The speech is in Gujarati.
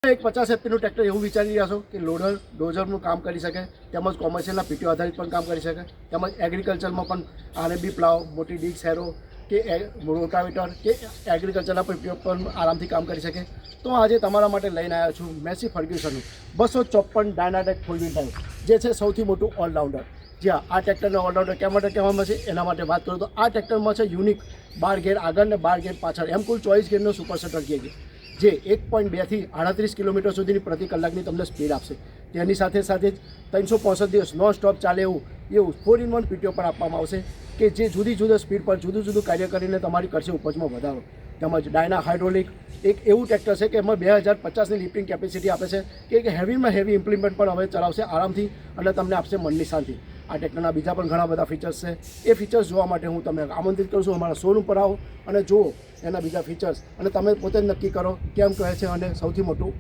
એક 50 એચપીનું ટ્રેક્ટર એવું વિચારી રહ્યા છો કે લોડર ડોઝરનું કામ કરી શકે, તેમજ કોમર્શિયલના પીટીઓ આધારિત પણ કામ કરી શકે, તેમજ એગ્રીકલ્ચરમાં પણ આરએબી પ્લાવ, મોટી ડીગ સેરો કે રોટાવેટર કે એગ્રીકલ્ચરના પીટીઓ પણ આરામથી કામ કરી શકે. તો આજે તમારા માટે લઈને આવ્યો છું મેસી ફર્ગ્યુસનનું 254 ડાયનાટેક ફૂલ વ્હીલ ડ્રાઈવ, જે છે સૌથી મોટું ઓલરાઉન્ડર. જ્યાં આ ટ્રેક્ટરને ઓલરાઉન્ડર કેમ માટે કહેવામાં છે એના માટે વાત કરું તો આ ટ્રેક્ટરમાં છે યુનિક 12 ગેર આગળ ને 12 ગેર પાછળ, એમ કુલ 24 ગેરનો સુપર શટર ગિયર છે, જે 1.2 થી 38 કિલોમીટર સુધીની પ્રતિ કલાકની તમને સ્પીડ આપશે. તેની સાથે સાથે જ 365 દિવસ નોન સ્ટોપ ચાલે એવું 4-in-1 પીટીઓ પણ આપવામાં આવશે, કે જે જુદી જુદી સ્પીડ પર જુદું જુદું કાર્ય કરીને તમારી કરશે ઉપજમાં વધારો. તેમજ ડાયના હાઇડ્રોલિક એક એવું ટ્રેક્ટર છે કે એમાં 2050ની લિફ્ટિંગ કેપેસિટી આપે છે કે હેવીમાં હેવી ઇમ્પ્લિમેન્ટ પણ હવે ચલાવશે આરામથી અને તમને આપશે મનની શાંતિ. આ ટ્રેક્ટરના બીજા પણ ઘણા બધા ફીચર્સ છે. એ ફીચર્સ જોવા માટે હું તમને આમંત્રિત કરું છું, અમારા શોરૂમ પર આવો અને જુઓ એના બીજા ફીચર્સ, અને તમે પોતે જ નક્કી કરો કેમ કહે છે અને સૌથી મોટું